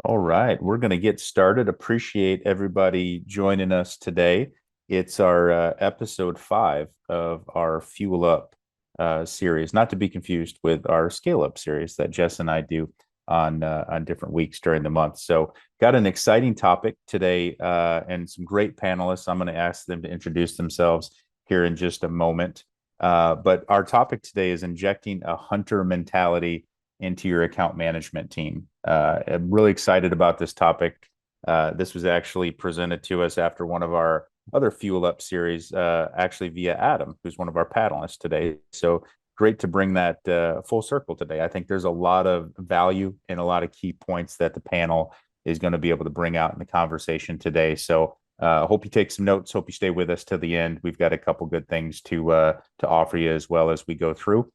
All right, we're going to get started. Appreciate everybody joining us today. It's our episode 5 of our FuelUp series, not to be confused with our Scale Up series that Jess and I do on different weeks during the month. So, got an exciting topic today and some great panelists. I'm going to ask them to introduce themselves here in just a moment. But our topic today is injecting a hunter mentality into your account management team. I'm really excited about this topic. This was actually presented to us after one of our other Fuel Up series, actually via Adam, who's one of our panelists today. So great to bring that full circle today. I think there's a lot of value and a lot of key points that the panel is going to be able to bring out in the conversation today. So hope you take some notes. Hope you stay with us to the end. We've got a couple good things to offer you as well as we go through.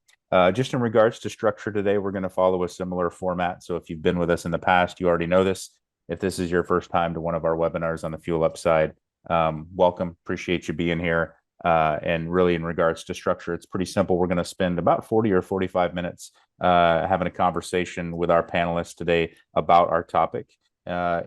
Just in regards to structure today, we're going to follow a similar format. So if you've been with us in the past, you already know this. If this is your first time to one of our webinars on the Fuel Up side, welcome. Appreciate you being here. And really, in regards to structure, it's pretty simple. We're going to spend about 40 or 45 minutes having a conversation with our panelists today about our topic.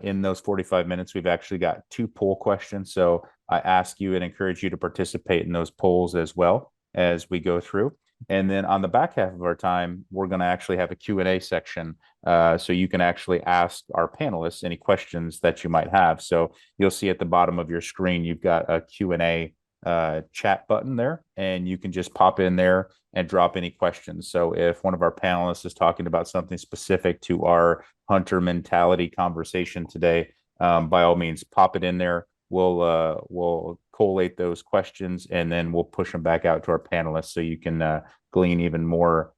In those 45 minutes, we've actually got 2 poll questions. So I ask you and encourage you to participate in those polls as well as we go through. And then on the back half of our time, we're going to actually have a Q&A section. So you can actually ask our panelists any questions that you might have. So you'll see at the bottom of your screen, you've got a Q&A chat button there, and you can just pop in there and drop any questions. So if one of our panelists is talking about something specific to our hunter mentality conversation today, by all means, pop it in there. We'll collate those questions and then we'll push them back out to our panelists so you can glean even more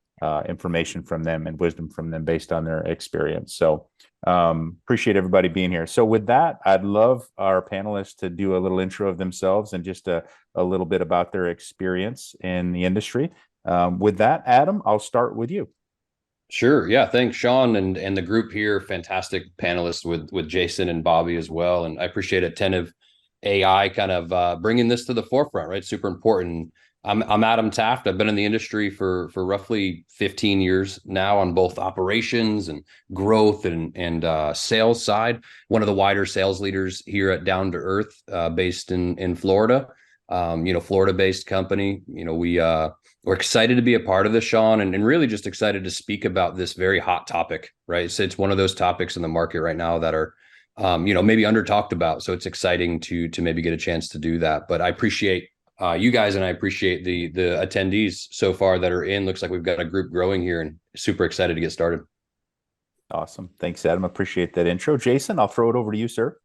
information from them and wisdom from them based on their experience. So appreciate everybody being here. So with that, I'd love our panelists to do a little intro of themselves and just a little bit about their experience in the industry. With that, Adam, I'll start with you. Sure. Yeah. Thanks, Shawn, and the group here. Fantastic panelists with Jason and Bobby as well. And I appreciate Attentive AI kind of bringing this to the forefront, right? Super important. I'm Adam Taft. I've been in the industry for roughly 15 years now on both operations and growth and sales side. One of the wider sales leaders here at Down to Earth, based in Florida. Florida-based company. We're excited to be a part of this, Shawn, and really just excited to speak about this very hot topic, right? So it's one of those topics in the market right now that are, maybe under talked about. So it's exciting to maybe get a chance to do that. But I appreciate you guys, and I appreciate the attendees so far that are in. Looks like we've got a group growing here, and super excited to get started. Awesome. Thanks, Adam. Appreciate that intro. Jason, I'll throw it over to you, sir.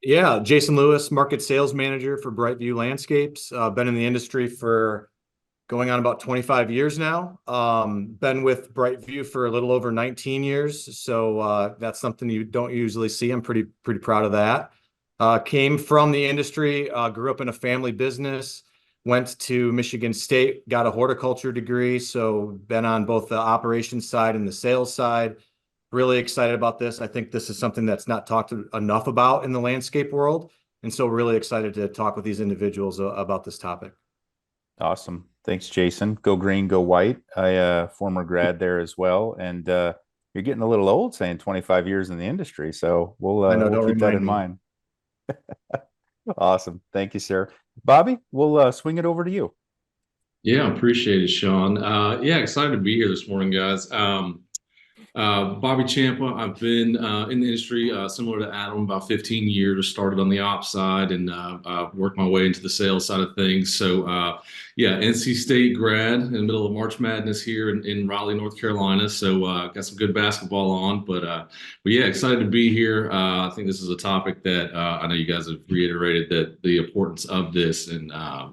Yeah, Jason Lewis, market sales manager for Brightview Landscapes. Been in the industry for going on about 25 years now. Been with Brightview for a little over 19 years. So that's something you don't usually see. I'm pretty proud of that. Came from the industry, grew up in a family business, went to Michigan State, got a horticulture degree. So been on both the operations side and the sales side. Really excited about this. I think this is something that's not talked enough about in the landscape world. And so really excited to talk with these individuals about this topic. Awesome. Thanks, Jason. Go green, go white. I former grad there as well. And you're getting a little old saying 25 years in the industry. So I know, we'll don't keep that remind in me. mind. Awesome. Thank you, sir. Bobby, we'll swing it over to you. Yeah, appreciate it, Shawn. Yeah, excited to be here this morning, guys. Bobby Ciampa. I've been in the industry similar to Adam, about 15 years. Started on the ops side and worked my way into the sales side of things. So, yeah, NC State grad in the middle of March Madness here in Raleigh, North Carolina. So, got some good basketball on. But yeah, excited to be here. I think this is a topic that I know you guys have reiterated that the importance of this and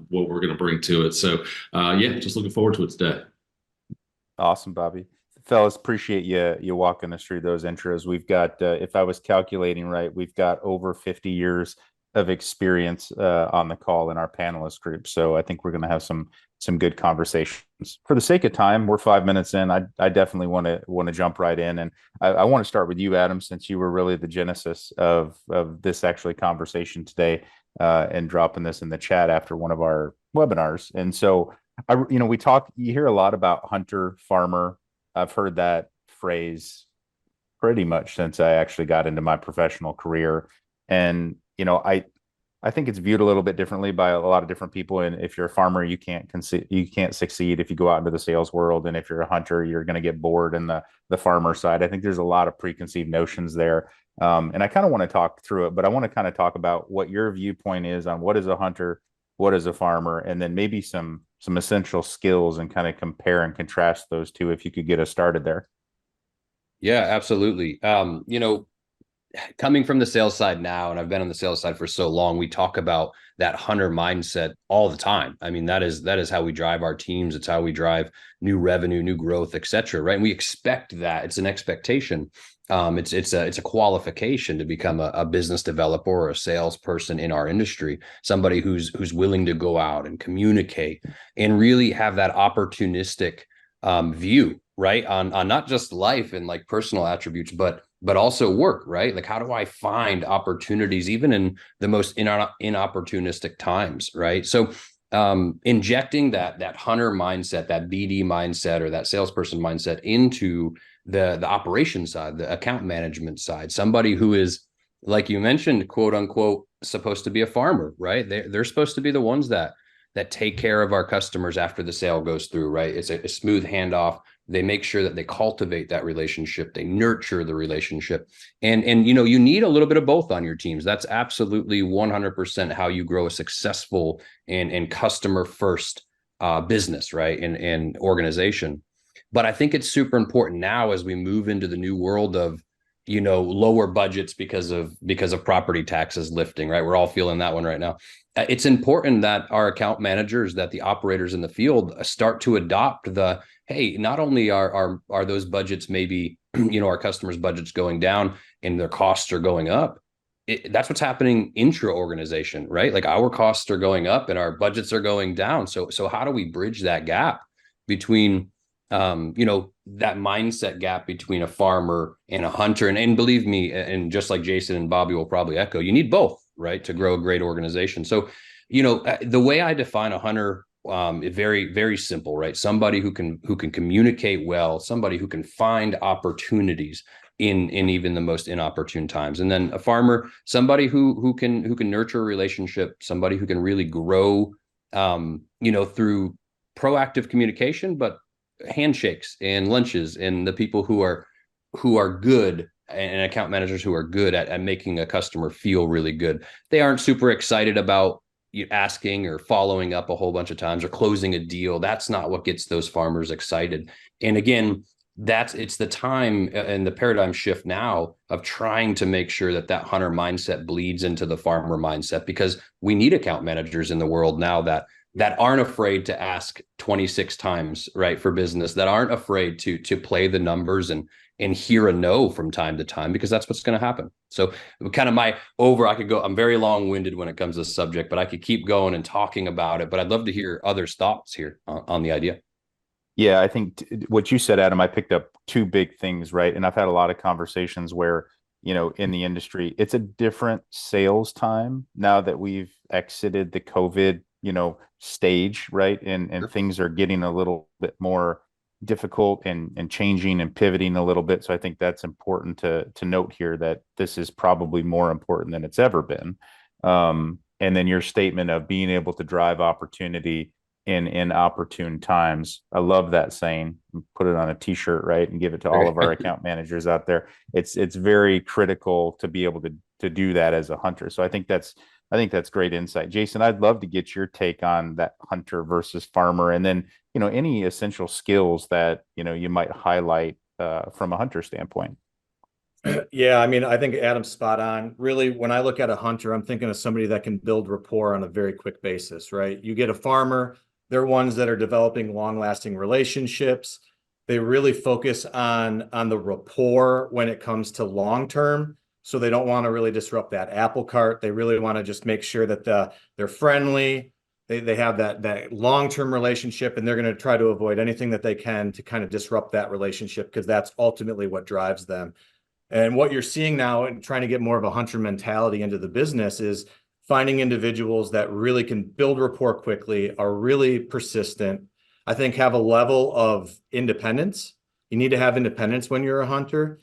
what we're going to bring to it. So, yeah, just looking forward to it today. Awesome, Bobby. Fellas, appreciate you walking us through those intros. We've got, if I was calculating right, we've got over 50 years of experience on the call in our panelist group. So I think we're going to have some good conversations. For the sake of time, we're 5 minutes in. I definitely want to jump right in, and I want to start with you, Adam, since you were really the genesis of this actually conversation today, and dropping this in the chat after one of our webinars. And so we talk. You hear a lot about hunter farmer. I've heard that phrase pretty much since I actually got into my professional career. And, I think it's viewed a little bit differently by a lot of different people. And if you're a farmer, you can't succeed if you go out into the sales world. And if you're a hunter, you're going to get bored in the farmer side. I think there's a lot of preconceived notions there. And I kind of want to talk through it, but I want to kind of talk about what your viewpoint is on what is a hunter, what is a farmer, and then maybe some essential skills, and kind of compare and contrast those two if you could get us started there. Yeah, absolutely. Coming from the sales side now, and I've been on the sales side for so long, we talk about that hunter mindset all the time. I mean, that is how we drive our teams. It's how we drive new revenue, new growth, et cetera. Right. And we expect that. It's an expectation. It's a qualification to become a business developer or a salesperson in our industry, somebody who's willing to go out and communicate and really have that opportunistic view, right, on not just life and like personal attributes, but also work, right? Like, how do I find opportunities even in the most inopportunistic times, right? So injecting that hunter mindset, that BD mindset, or that salesperson mindset into the operation side, the account management side, somebody who is, like you mentioned, quote unquote, supposed to be a farmer, right? They're supposed to be the ones that take care of our customers after the sale goes through, right? It's a smooth handoff. They make sure that they cultivate that relationship, they nurture the relationship. And you need a little bit of both on your teams. That's absolutely 100% how you grow a successful and customer first business, right? And organization. But I think it's super important now as we move into the new world of lower budgets because of property taxes lifting, right? We're all feeling that one right now. It's important that our account managers, that the operators in the field start to adopt the, hey, not only are those budgets maybe, our customers' budgets going down and their costs are going up. That's what's happening intra-organization, right? Like, our costs are going up and our budgets are going down. So how do we bridge that gap between that mindset gap between a farmer and a hunter? And believe me, and just like Jason and Bobby will probably echo, you need both, right, to grow a great organization. So, the way I define a hunter, very, very simple, right? Somebody who can communicate well, somebody who can find opportunities in even the most inopportune times. And then a farmer, somebody who can nurture a relationship, somebody who can really grow, through proactive communication, but handshakes and lunches, and the people who are good, and account managers who are good at making a customer feel really good. They aren't super excited about you asking or following up a whole bunch of times or closing a deal. That's not what gets those farmers excited. And again, it's the time and the paradigm shift now of trying to make sure that hunter mindset bleeds into the farmer mindset, because we need account managers in the world now that aren't afraid to ask 26 times, right, for business, that aren't afraid to play the numbers and hear a no from time to time, because that's what's going to happen. So kind of I'm very long-winded when it comes to this subject, but I could keep going and talking about it, but I'd love to hear others' thoughts here on the idea. Yeah, I think what you said, Adam, I picked up two big things, right? And I've had a lot of conversations where, in the industry, it's a different sales time now that we've exited the COVID, stage, right? And Sure. things are getting a little bit more difficult and changing and pivoting a little bit. So I think that's important to note here, that this is probably more important than it's ever been. And then your statement of being able to drive opportunity in opportune times. I love that saying. Put it on a t-shirt, right? And give it to all of our account managers out there. It's very critical to be able to do that as a hunter. So I think that's great insight. Jason, I'd love to get your take on that hunter versus farmer, and then, any essential skills that, you might highlight from a hunter standpoint. Yeah, I mean, I think Adam's spot on. Really, when I look at a hunter, I'm thinking of somebody that can build rapport on a very quick basis, right? You get a farmer, they're ones that are developing long-lasting relationships. They really focus on the rapport when it comes to long-term. So they don't want to really disrupt that apple cart. They really want to just make sure that they're friendly. They have that long-term relationship, and they're going to try to avoid anything that they can to kind of disrupt that relationship, because that's ultimately what drives them. And what you're seeing now, and trying to get more of a hunter mentality into the business, is finding individuals that really can build rapport quickly, are really persistent. I think have a level of independence. You need to have independence when you're a hunter.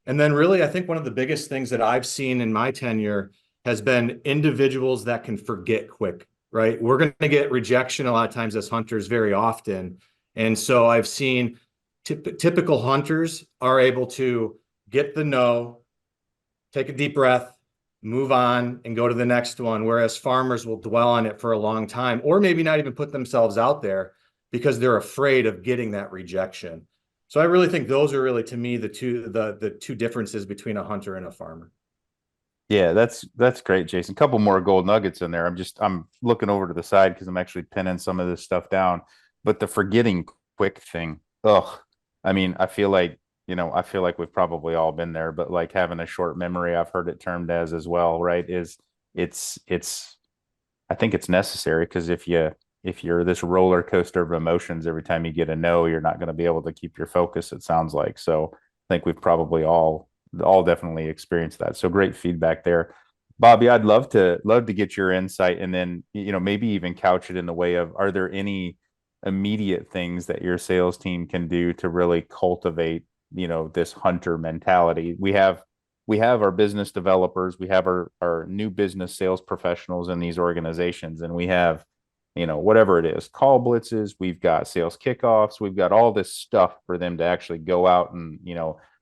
And then really, I think one of the biggest things that I've seen in my tenure has been individuals that can forget quick, right? We're going to get rejection a lot of times as hunters very often. And so I've seen typical hunters are able to get the no, take a deep breath, move on, and go to the next one. Whereas farmers will dwell on it for a long time, or maybe not even put themselves out there because they're afraid of getting that rejection. So I really think those are really, to me, the two differences between a hunter and a farmer. Yeah, that's great, Jason. Couple more gold nuggets in there. I'm looking over to the side because I'm actually pinning some of this stuff down. But the forgetting quick thing, ugh. I mean, I feel like we've probably all been there, but like having a short memory, I've heard it termed as well, right? It's I think it's necessary because if you're this roller coaster of emotions every time you get a no, you're not going to be able to keep your focus, it sounds like. So I think we've probably all definitely experienced that. So great feedback there. Bobby, I'd love to get your insight and then, maybe even couch it in the way of, are there any immediate things that your sales team can do to really cultivate, this hunter mentality? We have our business developers, we have our new business sales professionals in these organizations, and we have, whatever it is, call blitzes, we've got sales kickoffs, we've got all this stuff for them to actually go out and,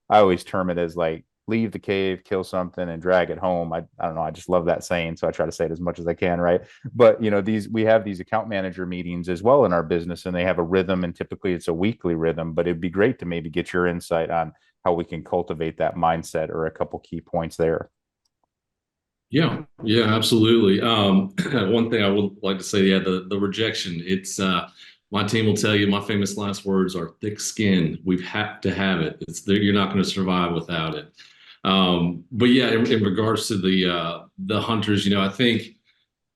I always term it as like leave the cave, kill something, and drag it home. I don't know. I just love that saying, so I try to say it as much as I can, right? But we have these account manager meetings as well in our business, and they have a rhythm, and typically it's a weekly rhythm. But it'd be great to maybe get your insight on how we can cultivate that mindset or a couple key points there. Yeah, yeah, absolutely. One thing I would like to say, yeah, the rejection. It's my team will tell you my famous last words are thick skin. We've had to have it. It's there, you're not going to survive without it. But yeah, in regards to the hunters, I think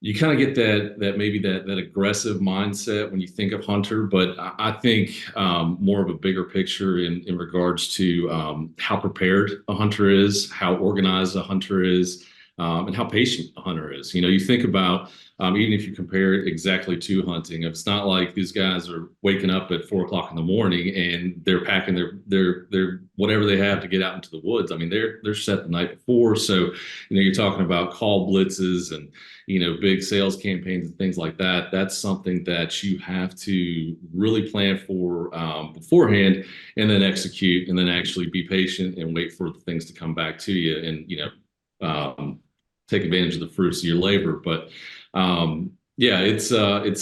you kind of get that maybe that aggressive mindset when you think of hunter, but I think more of a bigger picture in regards to how prepared a hunter is, how organized a hunter is, and how patient a hunter is. You think about even if you compare it exactly to hunting, it's not like these guys are waking up at 4 o'clock in the morning and they're packing their whatever they have to get out into the woods. I mean, they're set the night before, so you're talking about call blitzes and big sales campaigns and things like that. That's something that you have to really plan for beforehand, and then execute, and then actually be patient and wait for the things to come back to you, and take advantage of the fruits of your labor. But yeah, it's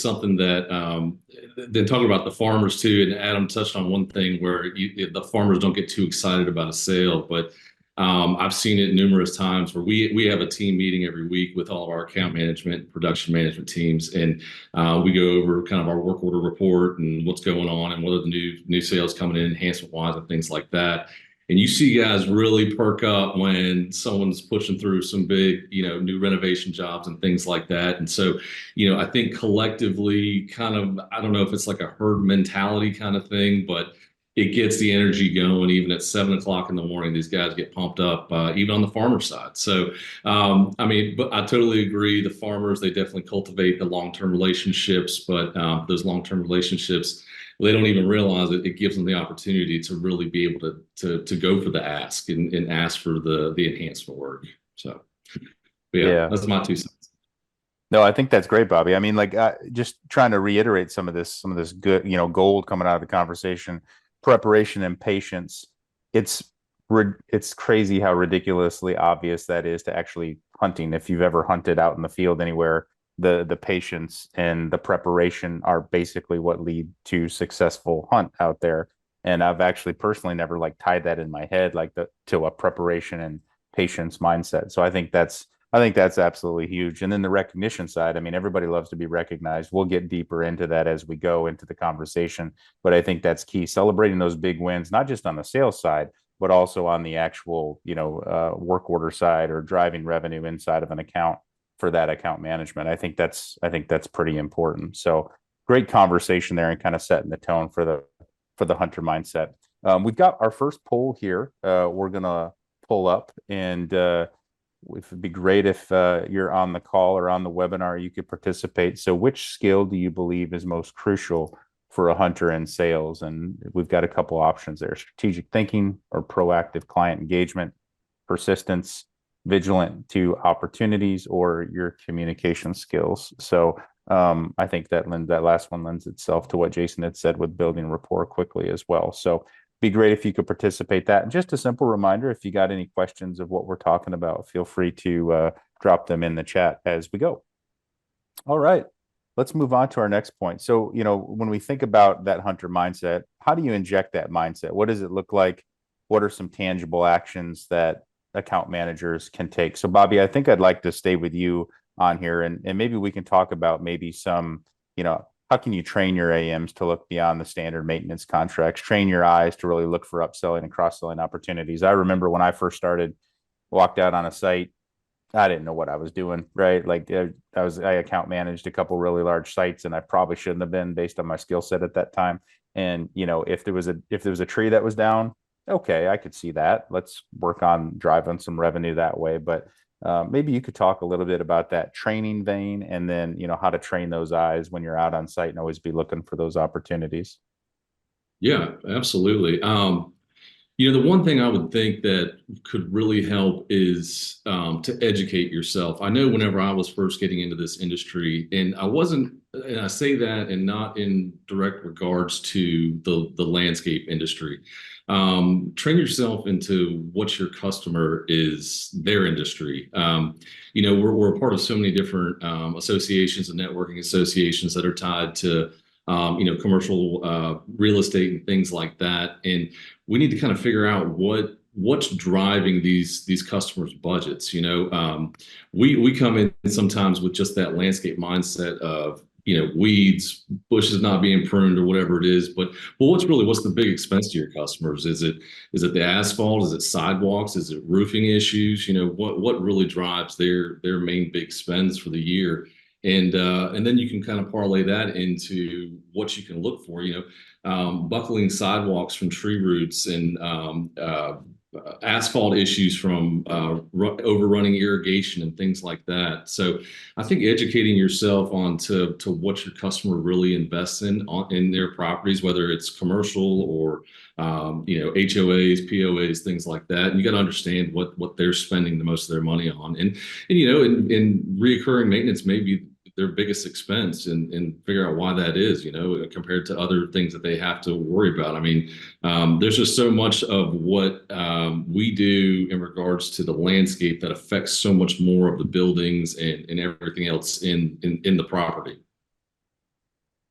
something that then talking about the farmers too. And Adam touched on one thing where the farmers don't get too excited about a sale, but I've seen it numerous times where we have a team meeting every week with all of our account management, production management teams, and we go over kind of our work order report and what's going on and what are the new sales coming in, enhancement wise, and things like that. And you see guys really perk up when someone's pushing through some big, new renovation jobs and things like that. And so, I think collectively, kind of, I don't know if it's like a herd mentality kind of thing, but it gets the energy going. Even at 7 o'clock in the morning, these guys get pumped up, even on the farmer side. So, I mean, but I totally agree. The farmers, they definitely cultivate the long-term relationships, but those long-term relationships, they don't even realize it. It gives them the opportunity to really be able to go for the ask and ask for the enhancement work. So, but yeah, Yeah. that's my 2 cents. No, I think that's great, Bobby. I mean, like, just trying to reiterate some of this good, gold coming out of the conversation, preparation and patience. It's it's crazy how ridiculously obvious that is to actually hunting. If you've ever hunted out in the field anywhere, the patience and the preparation are basically what lead to successful hunt out there. And I've actually personally never like tied that in my head like to a preparation and patience mindset. So I think that's absolutely huge. And then the recognition side, I mean, everybody loves to be recognized. We'll get deeper into that as we go into the conversation, but I think that's key. Celebrating those big wins, not just on the sales side, but also on the actual, work order side or driving revenue inside of an account for that account management. I think that's pretty important. So great conversation there and kind of setting the tone for the hunter mindset. We've got our first poll here. We're gonna pull up and it would be great if you're on the call or on the webinar, you could participate. So which skill do you believe is most crucial for a hunter in sales. And we've got a couple options there: strategic thinking or proactive client engagement, persistence, vigilant to opportunities, or your communication skills. So I think that last one lends itself to what Jason had said with building rapport quickly as well. So be great if you could participate that. And just a simple reminder, if you got any questions of what we're talking about, feel free to drop them in the chat as we go. All right, let's move on to our next point. So, when we think about that hunter mindset, how do you inject that mindset? What does it look like? What are some tangible actions that account managers can take? So, Bobby, I think I'd like to stay with you on here, and maybe we can talk about maybe some, how can you train your AMs to look beyond the standard maintenance contracts, train your eyes to really look for upselling and cross-selling opportunities? I remember when I first started, walked out on a site, I didn't know what I was doing, right? Like I account managed a couple really large sites, and I probably shouldn't have been based on my skill set at that time. And if there was a tree that was down, okay, I could see that. Let's work on driving some revenue that way. But maybe you could talk a little bit about that training vein, and then how to train those eyes when you're out on site and always be looking for those opportunities. Yeah, absolutely. The one thing I would think that could really help is to educate yourself. I know whenever I was first getting into this industry, and I say that and not in direct regards to the landscape industry. Train yourself into what your customer is, their industry. We're a part of so many different associations and networking associations that are tied to commercial real estate and things like that. And we need to kind of figure out what's driving these customers' budgets. We come in sometimes with just that landscape mindset of weeds, bushes not being pruned or whatever it is. But what's the big expense to your customers? Is it the asphalt? Is it sidewalks? Is it roofing issues? What really drives their main big spends for the year? And then you can kind of parlay that into what you can look for, buckling sidewalks from tree roots, and asphalt issues from overrunning irrigation and things like that. So I think educating yourself on to what your customer really invests in their properties, whether it's commercial or HOAs, POAs, things like that. And you got to understand what they're spending the most of their money on. And in reoccurring maintenance may be their biggest expense, and figure out why that is, compared to other things that they have to worry about. I mean, there's just so much of what we do in regards to the landscape that affects so much more of the buildings and everything else in the property.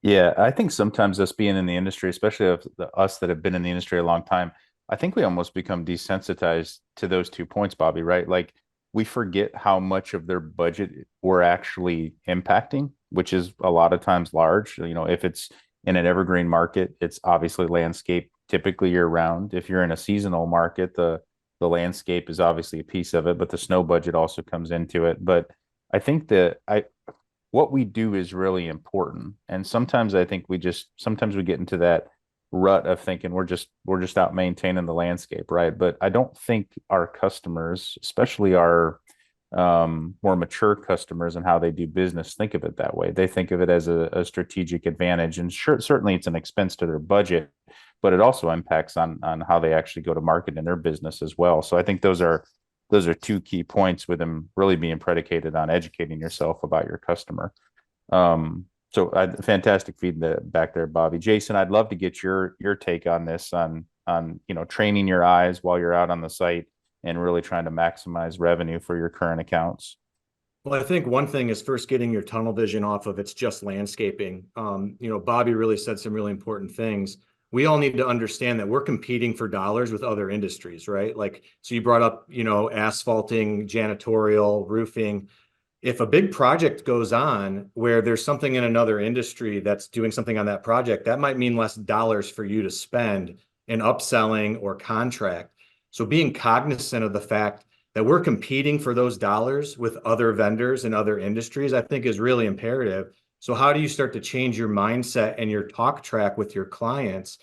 Yeah, I think sometimes us being in the industry, especially us that have been in the industry a long time, I think we almost become desensitized to those 2 points, Bobby, right? Like we forget how much of their budget we're actually impacting, which is a lot of times large. If it's in an evergreen market, it's obviously landscape, typically year round. If you're in a seasonal market, the landscape is obviously a piece of it, but the snow budget also comes into it. But I think what we do is really important. And sometimes I think we get into that rut of thinking we're just out maintaining the landscape, right? But I don't think our customers, especially our more mature customers and how they do business, think of it that way. They think of it as a strategic advantage, and certainly it's an expense to their budget, but it also impacts on how they actually go to market in their business as well. So I think those are 2 key points, with them really being predicated on educating yourself about your customer. So fantastic feedback there, Bobby. Jason, I'd love to get your take on this, on training your eyes while you're out on the site and really trying to maximize revenue for your current accounts. Well, I think one thing is first getting your tunnel vision off of it's just landscaping. Bobby really said some really important things. We all need to understand that we're competing for dollars with other industries, right? Like, so you brought up, asphalting, janitorial, roofing. If a big project goes on where there's something in another industry that's doing something on that project, that might mean less dollars for you to spend in upselling or contract. So being cognizant of the fact that we're competing for those dollars with other vendors and other industries, I think is really imperative. So how do you start to change your mindset and your talk track with your clients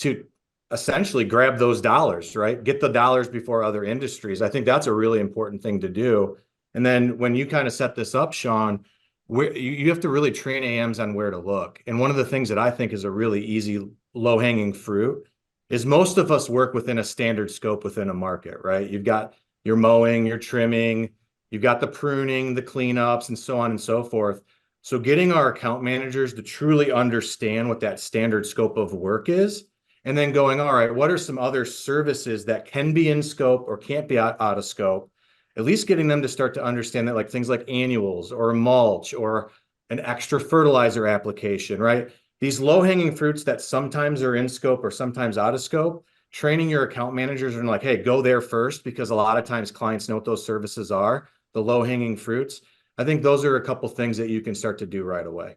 to essentially grab those dollars, right? Get the dollars before other industries. I think that's a really important thing to do. And then when you kind of set this up, Shawn, where you have to really train AMs on where to look. And one of the things that I think is a really easy low-hanging fruit is most of us work within a standard scope within a market, right? You've got your mowing, your trimming, you've got the pruning, the cleanups, and so on and so forth. So getting our account managers to truly understand what that standard scope of work is, and then going, all right, what are some other services that can be in scope or can't be out of scope? At least getting them to start to understand that, like things like annuals or mulch or an extra fertilizer application, right? These low-hanging fruits that sometimes are in scope or sometimes out of scope, training your account managers and like, hey, go there first, because a lot of times clients know what those services are, the low-hanging fruits. I think those are a couple things that you can start to do right away.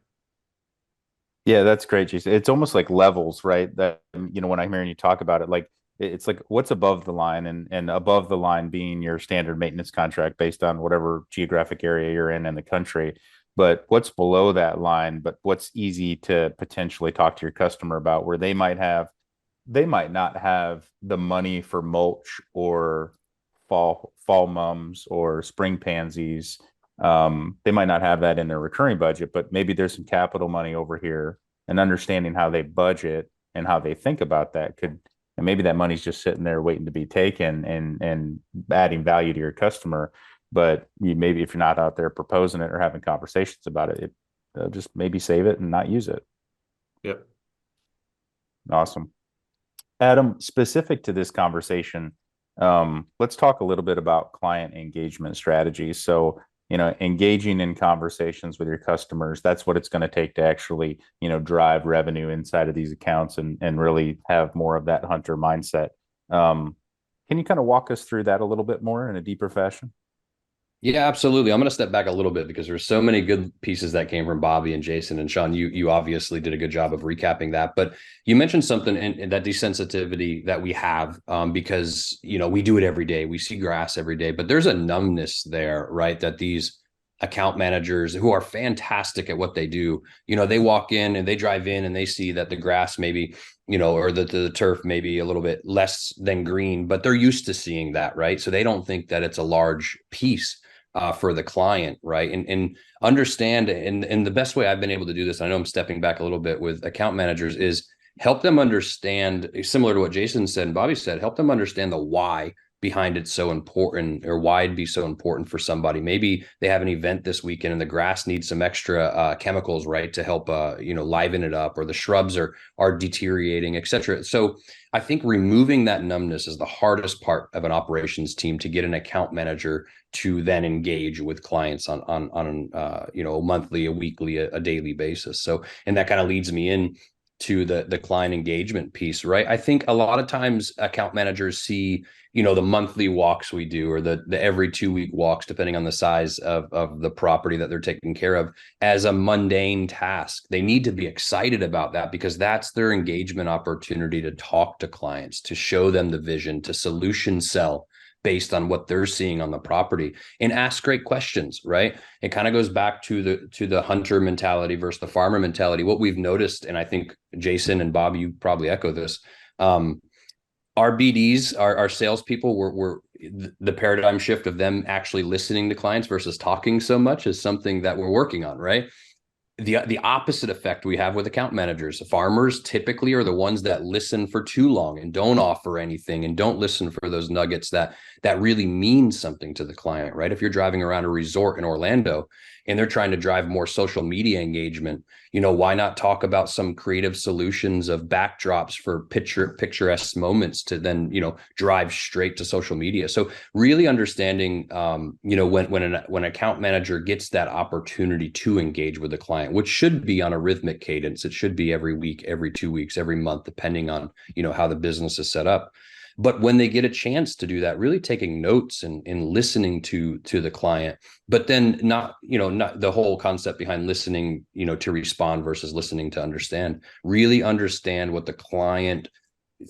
Yeah, that's great, Jason. It's almost like levels, right? That when I'm hearing you talk about it, like it's like what's above the line, and above the line being your standard maintenance contract based on whatever geographic area you're in the country. But what's below that line, but what's easy to potentially talk to your customer about, where they might not have the money for mulch or fall mums or spring pansies. They might not have that in their recurring budget, but maybe there's some capital money over here, and understanding how they budget and how they think about that and maybe that money's just sitting there waiting to be taken and adding value to your customer. But maybe if you're not out there proposing it or having conversations about it, they'll just maybe save it and not use it. Yep. Awesome. Adam, specific to this conversation, let's talk a little bit about client engagement strategies. So, engaging in conversations with your customers, that's what it's going to take to actually, drive revenue inside of these accounts and really have more of that hunter mindset. Can you kind of walk us through that a little bit more in a deeper fashion? Yeah, absolutely. I'm going to step back a little bit because there's so many good pieces that came from Bobby and Jason and Shawn. You obviously did a good job of recapping that, but you mentioned something in that desensitivity that we have because we do it every day. We see grass every day, but there's a numbness there, right? That these account managers who are fantastic at what they do, they walk in and they drive in and they see that the grass maybe or the turf maybe a little bit less than green, but they're used to seeing that, right? So they don't think that it's a large piece for the client, right? And understand, and the best way I've been able to do this, I know I'm stepping back a little bit with account managers, is help them understand, similar to what Jason said and Bobby said, help them understand the why behind it so important, or why it'd be so important for somebody. Maybe they have an event this weekend and the grass needs some extra chemicals, right, to help liven it up, or the shrubs are deteriorating, etc. So I think removing that numbness is the hardest part of an operations team, to get an account manager to then engage with clients on a monthly, a weekly, a daily basis. So, and that kind of leads me in to the client engagement piece, right? I think a lot of times account managers see, the monthly walks we do, or the every 2 week walks, depending on the size of the property that they're taking care of, as a mundane task. They need to be excited about that, because that's their engagement opportunity to talk to clients, to show them the vision, to solution sell based on what they're seeing on the property, and ask great questions, right? It kind of goes back to the hunter mentality versus the farmer mentality. What we've noticed, and I think Jason and Bob, you probably echo this, our BDs, our salespeople, were the paradigm shift of them actually listening to clients versus talking so much is something that we're working on, right? The opposite effect we have with account managers. Farmers typically are the ones that listen for too long and don't offer anything, and don't listen for those nuggets that really mean something to the client, right? If you're driving around a resort in Orlando and they're trying to drive more social media engagement, why not talk about some creative solutions of backdrops for picturesque moments to then, drive straight to social media. So really understanding, when an account manager gets that opportunity to engage with the client, which should be on a rhythmic cadence. It should be every week, every 2 weeks, every month, depending on, how the business is set up. But when they get a chance to do that, really taking notes and listening to the client, but then not the whole concept behind listening, to respond versus listening to understand. Really understand what the client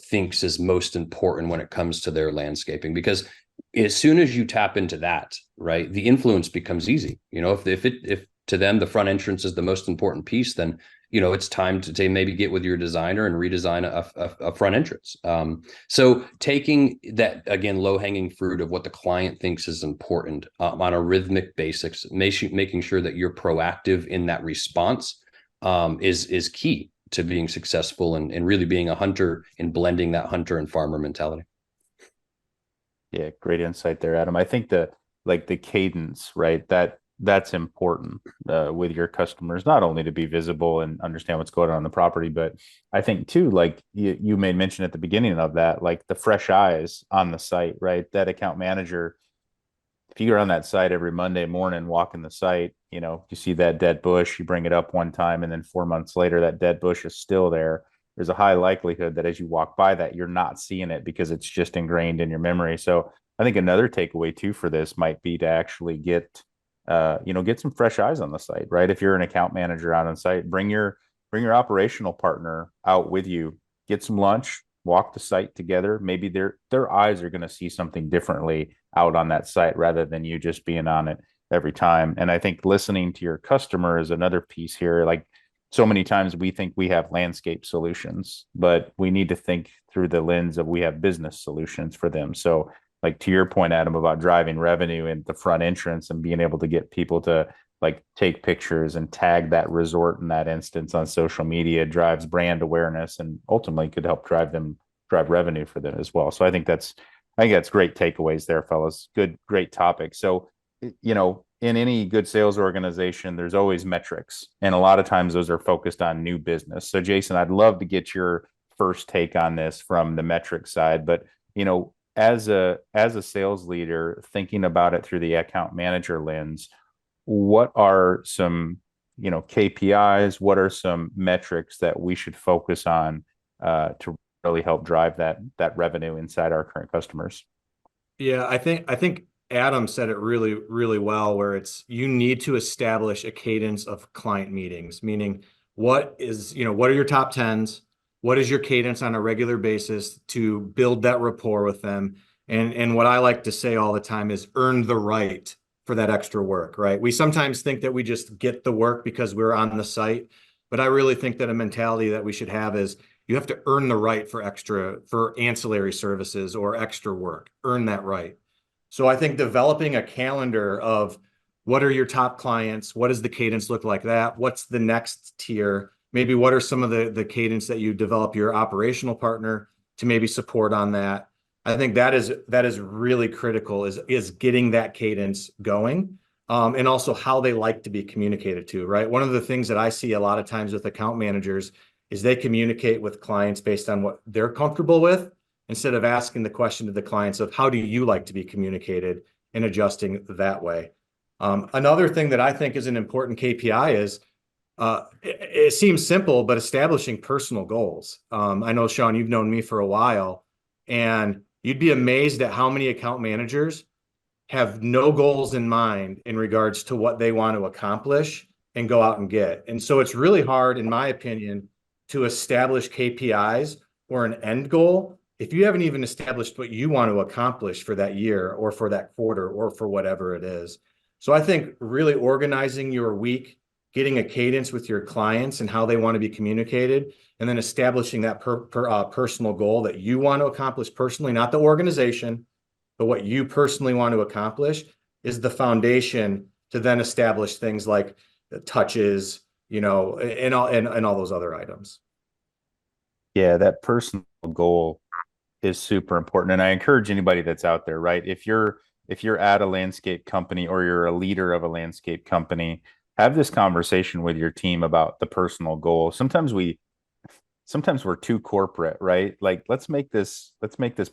thinks is most important when it comes to their landscaping, because as soon as you tap into that, right, the influence becomes easy. If to them the front entrance is the most important piece, then it's time to maybe get with your designer and redesign a front entrance. So taking that, again, low hanging fruit of what the client thinks is important on a rhythmic basis, making sure that you're proactive in that response is key to being successful and really being a hunter and blending that hunter and farmer mentality. Yeah, great insight there, Adam. I think the cadence, right? That's important with your customers, not only to be visible and understand what's going on the property, but I think too, like you made mention at the beginning of that, like the fresh eyes on the site, right? That account manager, if you're on that site every Monday morning, walking the site, you see that dead bush, you bring it up one time, and then 4 months later, that dead bush is still there. There's a high likelihood that as you walk by that, you're not seeing it because it's just ingrained in your memory. So I think another takeaway too for this might be to actually get some fresh eyes on the site, right? If you're an account manager out on site, bring your operational partner out with you, get some lunch, walk the site together. Maybe their eyes are going to see something differently out on that site rather than you just being on it every time. And I think listening to your customer is another piece here. Like so many times we think we have landscape solutions, but we need to think through the lens of we have business solutions for them. So like to your point, Adam, about driving revenue in the front entrance and being able to get people to like take pictures and tag that resort in that instance on social media drives brand awareness and ultimately could help drive revenue for them as well. So I think that's great takeaways there, fellas. Great topic. So, in any good sales organization, there's always metrics, and a lot of times those are focused on new business. So, Jason, I'd love to get your first take on this from the metric side, but as a sales leader, thinking about it through the account manager lens, what are some KPIs? What are some metrics that we should focus on to really help drive that revenue inside our current customers? Yeah, I think Adam said it really, really well, where you need to establish a cadence of client meetings, meaning what are your top tens? What is your cadence on a regular basis to build that rapport with them? And what I like to say all the time is earn the right for that extra work, right? We sometimes think that we just get the work because we're on the site, but I really think that a mentality that we should have is you have to earn the right for ancillary services or extra work. Earn that right. So I think developing a calendar of what are your top clients? What does the cadence look like that? What's the next tier? Maybe what are some of the cadence that you develop your operational partner to maybe support on that? I think that is really critical is getting that cadence going. And also how they like to be communicated to, right? One of the things that I see a lot of times with account managers is they communicate with clients based on what they're comfortable with, instead of asking the question to the clients of how do you like to be communicated and adjusting that way. Another thing that I think is an important KPI is it seems simple, but establishing personal goals. I know, Shawn, you've known me for a while, and you'd be amazed at how many account managers have no goals in mind in regards to what they want to accomplish and go out and get. And so it's really hard, in my opinion, to establish KPIs or an end goal if you haven't even established what you want to accomplish for that year or for that quarter or for whatever it is. So I think really organizing your week, getting a cadence with your clients and how they want to be communicated, and then establishing that personal goal that you want to accomplish personally, not the organization, but what you personally want to accomplish, is the foundation to then establish things like touches, and all those other items. Yeah, that personal goal is super important. And I encourage anybody that's out there, right? If you're at a landscape company or you're a leader of a landscape company, have this conversation with your team about the personal goal. Sometimes we're too corporate, right? Like let's make this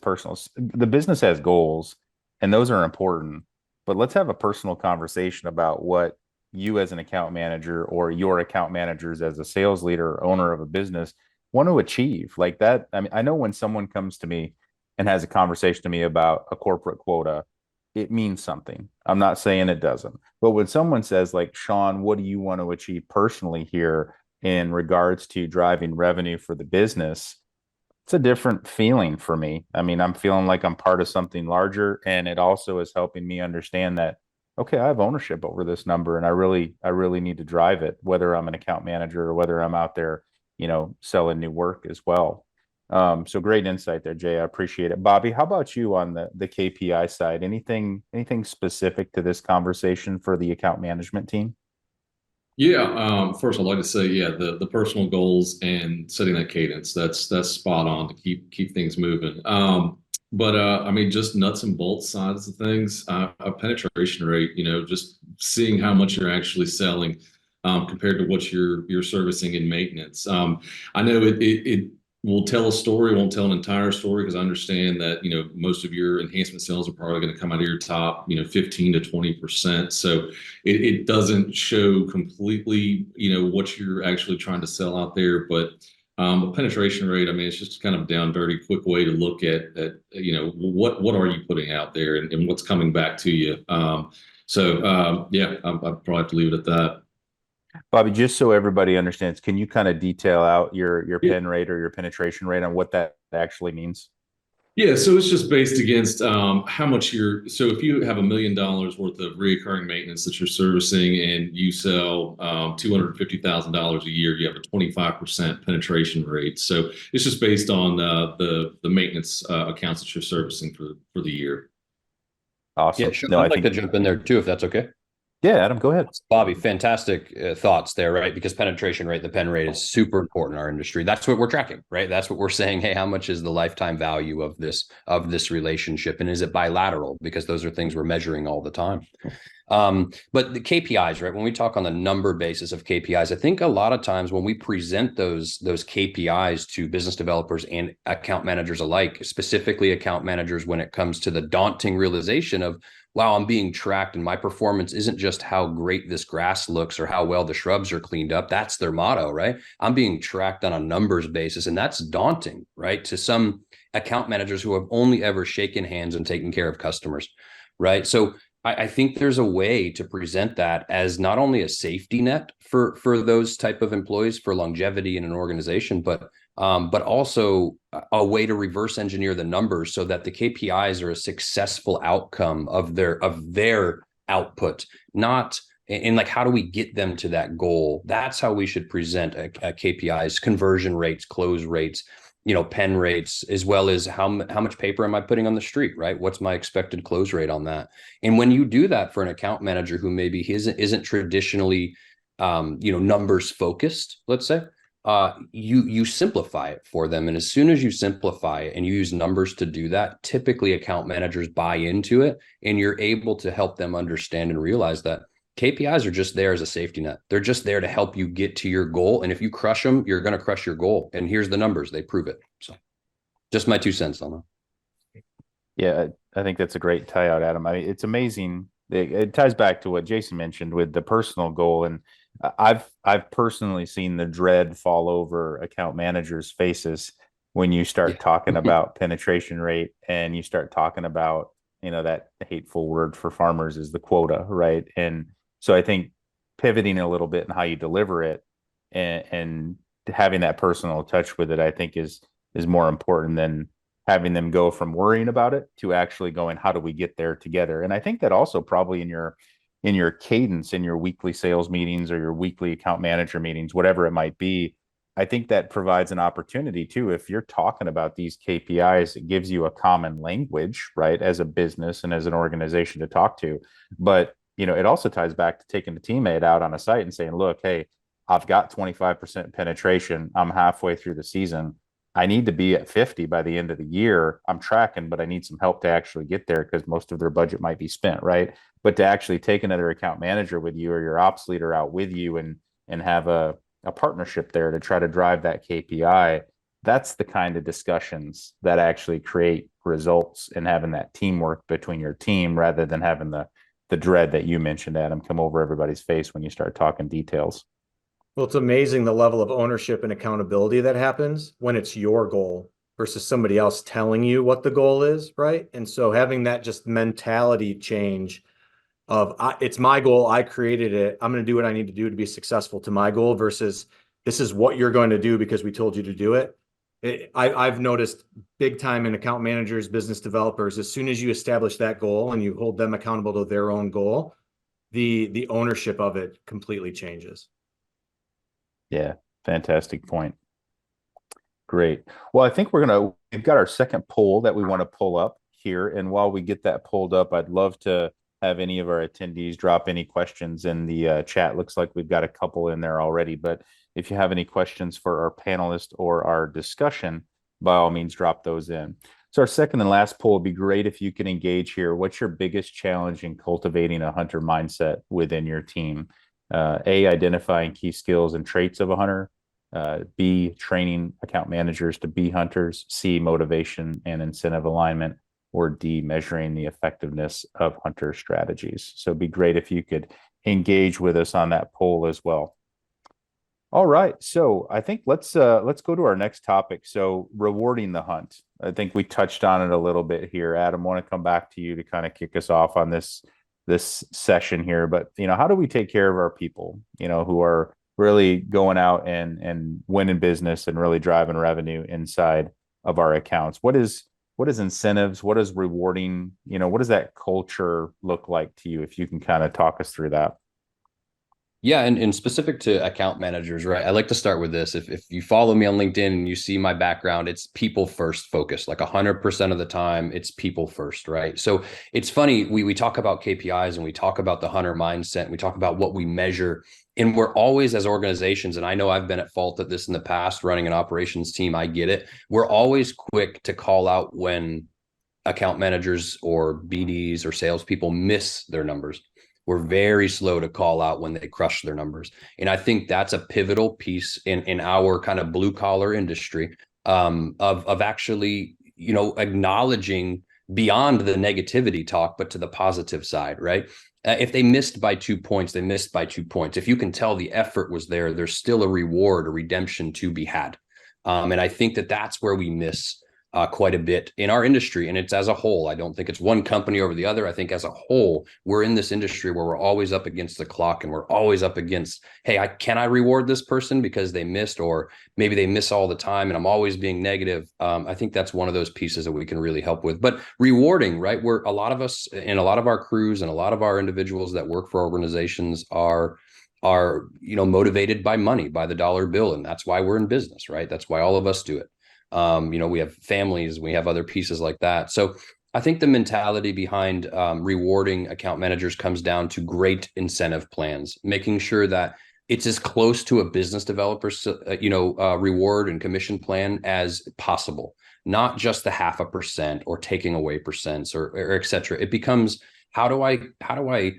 personal. The business has goals and those are important, but let's have a personal conversation about what you as an account manager or your account managers as a sales leader or owner of a business want to achieve. Like that. I mean, I know when someone comes to me and has a conversation to me about a corporate quota, it means something. I'm not saying it doesn't. But when someone says, like, Shawn, what do you want to achieve personally here in regards to driving revenue for the business? It's a different feeling for me. I mean, I'm feeling like I'm part of something larger, and it also is helping me understand that, okay, I have ownership over this number and I really need to drive it, whether I'm an account manager or whether I'm out there, selling new work as well. So great insight there, Jay. I appreciate it. Bobby, how about you on the KPI side? Anything specific to this conversation for the account management team? Yeah, first I'd like to say, yeah, the personal goals and setting that cadence, that's spot on to keep things moving. But I mean, just nuts and bolts sides of things, a penetration rate, just seeing how much you're actually selling compared to what you're servicing in maintenance. I know it will tell a story, won't tell an entire story because I understand that, most of your enhancement sales are probably going to come out of your top, 15 to 20%. So it doesn't show completely, what you're actually trying to sell out there, but a penetration rate, I mean, it's just kind of down dirty, quick way to look at what are you putting out there and what's coming back to you. Yeah, I'd probably have to leave it at that. Bobby, just so everybody understands, can you kind of detail out your Yeah. pen rate or your penetration rate on what that actually means? Yeah, so it's just based against how much so if you have $1 million worth of recurring maintenance that you're servicing and you sell $250,000 a year, you have a 25% penetration rate. So it's just based on the maintenance accounts that you're servicing for the year. Awesome. Yeah, Sean, No, I I'd like to think, jump in there too, if that's okay. yeah, Adam, go ahead. Bobby, fantastic thoughts there, right? Because penetration rate, the pen rate is super important in our industry. That's what we're tracking, right? That's what we're saying. Hey, how much is the lifetime value of this relationship, and is it bilateral? Because those are things we're measuring all the time. But the KPIs, right? When we talk on the number basis of KPIs, I think a lot of times when we present those KPIs to business developers and account managers alike, specifically account managers, when it comes to the daunting realization of, wow, I'm being tracked and my performance isn't just how great this grass looks or how well the shrubs are cleaned up. That's their motto, right? I'm being tracked on a numbers basis, and that's daunting, right? To some account managers who have only ever shaken hands and taken care of customers, right? So I think there's a way to present that as not only a safety net for those type of employees for longevity in an organization, but also a way to reverse engineer the numbers so that the KPIs are a successful outcome of their output, not and like how do we get them to that goal? That's how we should present a KPIs, conversion rates, close rates, pen rates, as well as how much paper am I putting on the street, right? What's my expected close rate on that? And when you do that for an account manager who maybe isn't traditionally, numbers focused, let's say, you simplify it for them. And as soon as you simplify it and you use numbers to do that, typically account managers buy into it, and you're able to help them understand and realize that KPIs are just there as a safety net. They're just there to help you get to your goal. And if you crush them, you're going to crush your goal. And here's the numbers. They prove it. So just my 2 cents on that. Yeah, I think that's a great tie out, Adam. I mean, it's amazing. It ties back to what Jason mentioned with the personal goal. And I've personally seen the dread fall over account managers' faces when you start talking about penetration rate and you start talking about, that hateful word for farmers is the quota, right? And so I think pivoting a little bit in how you deliver it and having that personal touch with it, I think is more important than having them go from worrying about it to actually going, how do we get there together? And I think that also probably in your cadence, in your weekly sales meetings or your weekly account manager meetings, whatever it might be, I think that provides an opportunity too. If you're talking about these KPIs, it gives you a common language, right, as a business and as an organization to talk to. But, it also ties back to taking the teammate out on a site and saying, look, hey, I've got 25% penetration. I'm halfway through the season. I need to be at 50 by the end of the year. I'm tracking, but I need some help to actually get there because most of their budget might be spent, right? But to actually take another account manager with you or your ops leader out with you and have a partnership there to try to drive that KPI, that's the kind of discussions that actually create results and having that teamwork between your team rather than having the dread that you mentioned, Adam, come over everybody's face when you start talking details. Well, it's amazing the level of ownership and accountability that happens when it's your goal versus somebody else telling you what the goal is, right? And so having that just mentality change of it's my goal, I created it, I'm going to do what I need to do to be successful to my goal versus this is what you're going to do because we told you to do it. I've noticed big time in account managers, business developers, as soon as you establish that goal and you hold them accountable to their own goal, the ownership of it completely changes. Yeah, fantastic point. Great. Well, I think we've got our second poll that we want to pull up here. And while we get that pulled up, I'd love to have any of our attendees drop any questions in the chat. Looks like we've got a couple in there already. But if you have any questions for our panelists or our discussion, by all means, drop those in. So our second and last poll would be great if you can engage here. What's your biggest challenge in cultivating a hunter mindset within your team? A, identifying key skills and traits of a hunter. B, training account managers to be hunters. C, motivation and incentive alignment. Or D, measuring the effectiveness of hunter strategies. So it'd be great if you could engage with us on that poll as well. All right, so I think let's go to our next topic. So rewarding the hunt. I think we touched on it a little bit here. Adam, I want to come back to you to kind of kick us off on this session here. But how do we take care of our people? Who are really going out and winning business and really driving revenue inside of our accounts. What is incentives? What is rewarding? What does that culture look like to you? If you can kind of talk us through that. Yeah, and specific to account managers, right? I like to start with this. If you follow me on LinkedIn and you see my background, it's people first focused. Like 100% of the time, it's people first, right? So it's funny, we talk about KPIs and we talk about the hunter mindset, and we talk about what we measure. And we're always, as organizations, and I know I've been at fault at this in the past, running an operations team, I get it. We're always quick to call out when account managers or BDs or salespeople miss their numbers. We're very slow to call out when they crush their numbers. And I think that's a pivotal piece in our kind of blue collar industry of actually, acknowledging beyond the negativity talk, but to the positive side, right? If they missed by 2 points, they missed by 2 points. If you can tell the effort was there, there's still a reward or redemption to be had. And I think that's where we miss quite a bit in our industry, and it's as a whole. I don't think it's one company over the other. I think as a whole, we're in this industry where we're always up against the clock, and we're always up against, hey, can I reward this person because they missed, or maybe they miss all the time and I'm always being negative. I think that's one of those pieces that we can really help with. But rewarding, right? Where a lot of us and a lot of our crews and a lot of our individuals that work for organizations are motivated by money, by the dollar bill, and that's why we're in business, right? That's why all of us do it. We have families, we have other pieces like that. So I think the mentality behind rewarding account managers comes down to great incentive plans, making sure that it's as close to a business developer's, reward and commission plan as possible, not just the 0.5% or taking away percents or et cetera. It becomes, how do I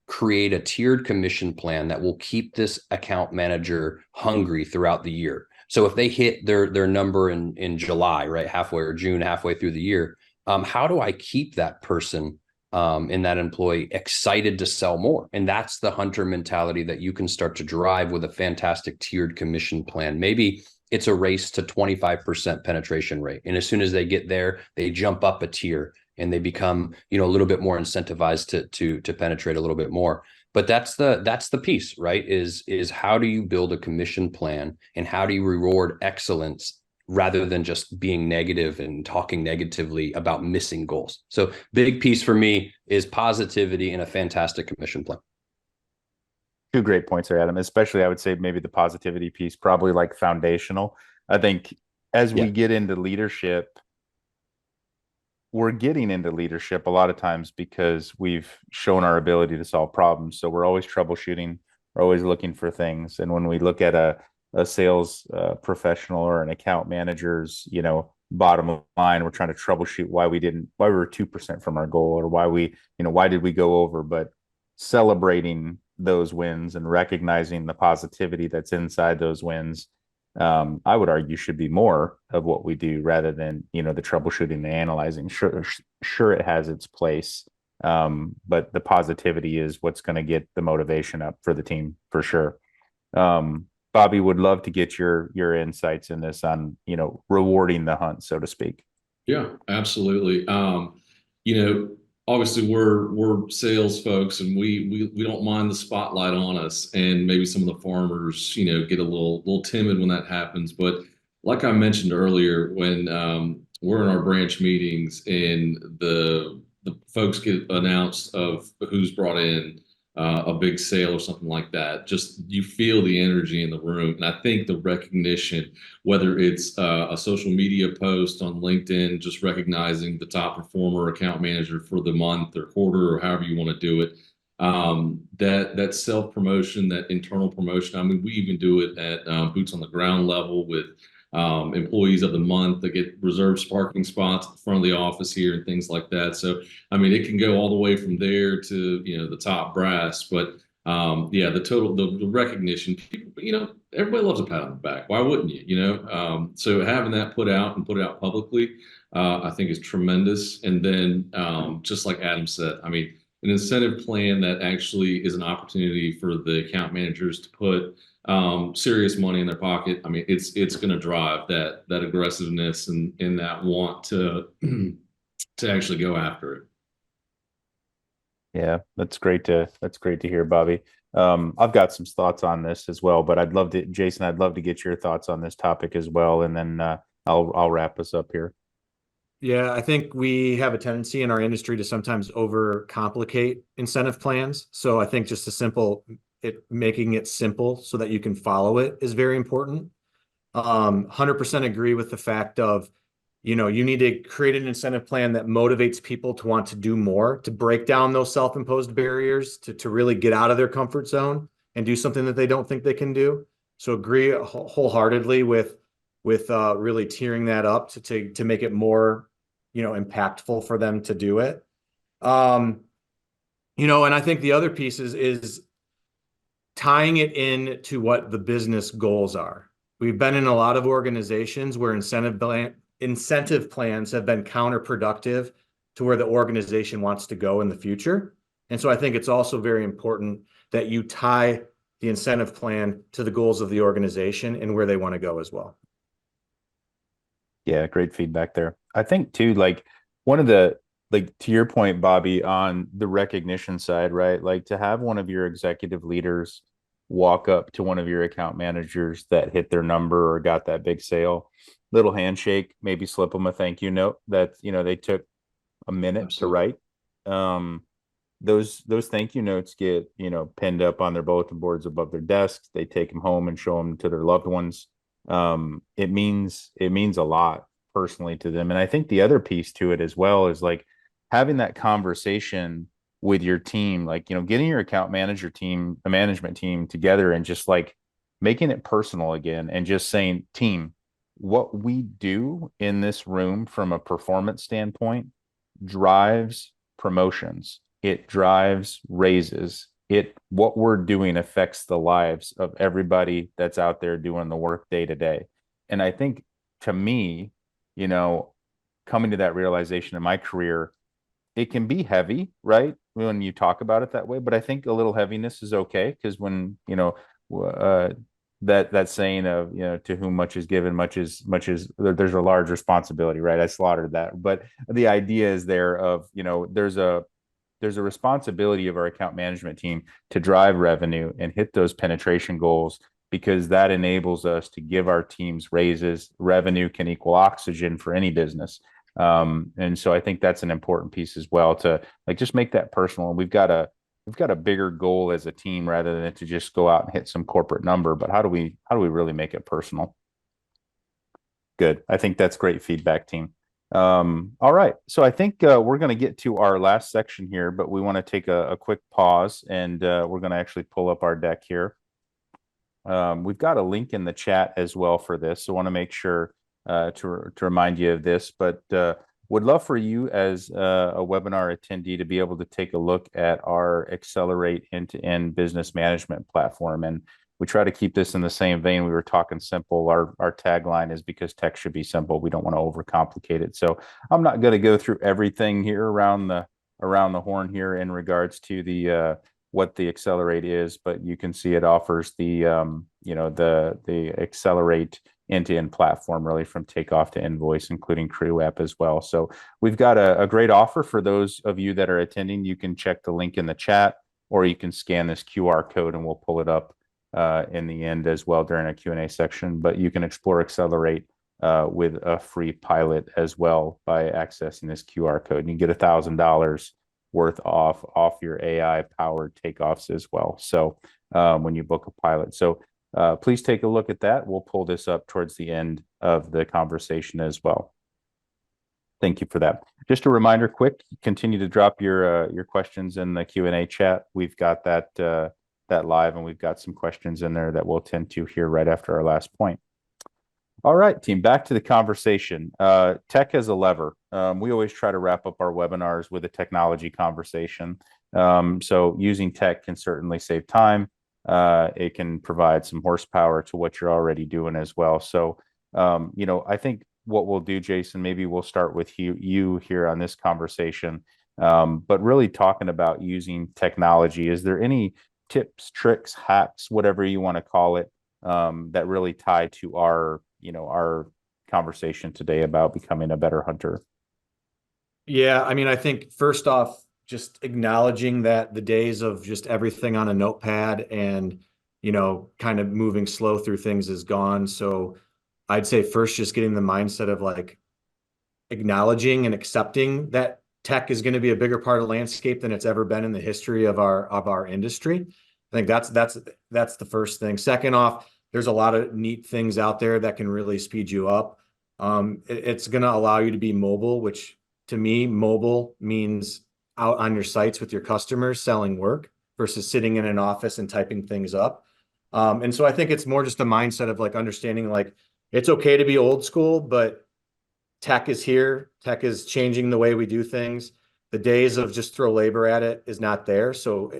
create a tiered commission plan that will keep this account manager hungry throughout the year? So if they hit their number in July, right, halfway, or June, halfway through the year, how do I keep that person and that employee excited to sell more? And that's the hunter mentality that you can start to drive with a fantastic tiered commission plan. Maybe it's a race to 25% penetration rate, and as soon as they get there, they jump up a tier and they become a little bit more incentivized to penetrate a little bit more. But that's the piece, right? Is how do you build a commission plan, and how do you reward excellence rather than just being negative and talking negatively about missing goals? So big piece for me is positivity and a fantastic commission plan. Two great points there, Adam. Especially, I would say maybe the positivity piece, probably like foundational. I think as we get into leadership, we're getting into leadership a lot of times because we've shown our ability to solve problems. So we're always troubleshooting, we're always looking for things. And when we look at a sales professional or an account manager's, bottom line, we're trying to troubleshoot why we were 2% from our goal, or why did we go over? But celebrating those wins and recognizing the positivity that's inside those wins, I would argue should be more of what we do rather than, the troubleshooting and analyzing. Sure, it has its place. But the positivity is what's going to get the motivation up for the team for sure. Bobby, would love to get your insights in this on, rewarding the hunt, so to speak. Yeah, absolutely. Obviously we're sales folks, and we don't mind the spotlight on us, and maybe some of the farmers, get a little timid when that happens. But like I mentioned earlier, when we're in our branch meetings and the folks get announced of who's brought in, a big sale or something like that. Just you feel the energy in the room, and I think the recognition, whether it's a social media post on LinkedIn, just recognizing the top performer, account manager for the month or quarter or however you want to do it. That self promotion, that internal promotion. I mean, we even do it at boots on the ground level with employees of the month that get reserved parking spots at the front of the office here and things like that. So, I mean, it can go all the way from there to, the top brass. But yeah, the recognition, people, everybody loves a pat on the back. Why wouldn't you? So having that put out publicly, I think is tremendous. And then just like Adam said, I mean, an incentive plan that actually is an opportunity for the account managers to put serious money in their pocket. I mean, it's going to drive that aggressiveness and that want to to actually go after it. Yeah, that's great to hear, Bobby. I've got some thoughts on this as well, but Jason, I'd love to get your thoughts on this topic as well, and then I'll wrap us up here. Yeah, I think we have a tendency in our industry to sometimes overcomplicate incentive plans. So I think just making it simple so that you can follow it is very important. 100% agree with the fact of, you need to create an incentive plan that motivates people to want to do more, to break down those self-imposed barriers, to really get out of their comfort zone and do something that they don't think they can do. So agree wholeheartedly with really tearing that up to make it more, impactful for them to do it. And I think the other piece is tying it in to what the business goals are. We've been in a lot of organizations where incentive plans have been counterproductive to where the organization wants to go in the future. And so I think it's also very important that you tie the incentive plan to the goals of the organization and where they want to go as well. Yeah, great feedback there. I think too, like one of the, to your point, Bobby, on the recognition side, right? Like to have one of your executive leaders walk up to one of your account managers that hit their number or got that big sale, little handshake, maybe slip them a thank you note that, they took a minute Absolutely. to write. Those thank you notes get, pinned up on their bulletin boards above their desks. They take them home and show them to their loved ones. It means a lot personally to them. And I think the other piece to it as well is like having that conversation with your team, like, getting your account manager team, a management team together and just like making it personal again and just saying, team, what we do in this room from a performance standpoint drives promotions. It drives raises. What we're doing affects the lives of everybody that's out there doing the work day to day. And I think to me, coming to that realization in my career, it can be heavy, right? When you talk about it that way, but I think a little heaviness is okay because when, that saying of, to whom much is given, much is there's a large responsibility, right? I slaughtered that. But the idea is there of, there's a responsibility of our account management team to drive revenue and hit those penetration goals because that enables us to give our teams raises. Revenue can equal oxygen for any business. And so I think that's an important piece as well to like just make that personal. And we've got a bigger goal as a team rather than to just go out and hit some corporate number. But how do we really make it personal? Good. I think that's great feedback, team. All right. So I think we're going to get to our last section here, but we want to take a quick pause and we're going to actually pull up our deck here. We've got a link in the chat as well for this. So I want to make sure to remind you of this, but would love for you as a webinar attendee to be able to take a look at our Accelerate end-to-end business management platform. And we try to keep this in the same vein. We were talking simple. Our tagline is because tech should be simple. We don't want to overcomplicate it. So I'm not going to go through everything here around the horn here in regards to the what the Accelerate is, but you can see it offers the the Accelerate end-to-end platform really from takeoff to invoice, including Crew app as well. So we've got a great offer for those of you that are attending. You can check the link in the chat, or you can scan this QR code and we'll pull it up in the end as well during a Q&A section. But you can explore Accelerate with a free pilot as well by accessing this QR code. And you get $1,000 worth off your AI powered takeoffs as well. So when you book a pilot, so please take a look at that. We'll pull this up towards the end of the conversation as well. Thank you for that. Just a reminder, quick, continue to drop your questions in the Q&A chat. We've got that live, and we've got some questions in there that we'll tend to hear right after our last point. All right, team, back to the conversation. Tech as a lever. We always try to wrap up our webinars with a technology conversation. So using tech can certainly save time. It can provide some horsepower to what you're already doing as well. So, I think what we'll do, Jason, maybe we'll start with you here on this conversation, but really talking about using technology. Is there any tips, tricks, hacks, whatever you want to call it, that really tie to our conversation today about becoming a better hunter? Yeah, I mean, I think first off, just acknowledging that the days of just everything on a notepad and, kind of moving slow through things is gone. So I'd say first, just getting the mindset of like acknowledging and accepting that tech is going to be a bigger part of the landscape than it's ever been in the history of our industry. I think that's the first thing. Second off, there's a lot of neat things out there that can really speed you up. It's going to allow you to be mobile, which to me, mobile means out on your sites with your customers selling work versus sitting in an office and typing things up. And so I think it's more just a mindset of like understanding like it's okay to be old school, but tech is here. Tech is changing the way we do things. The days of just throw labor at it is not there. So,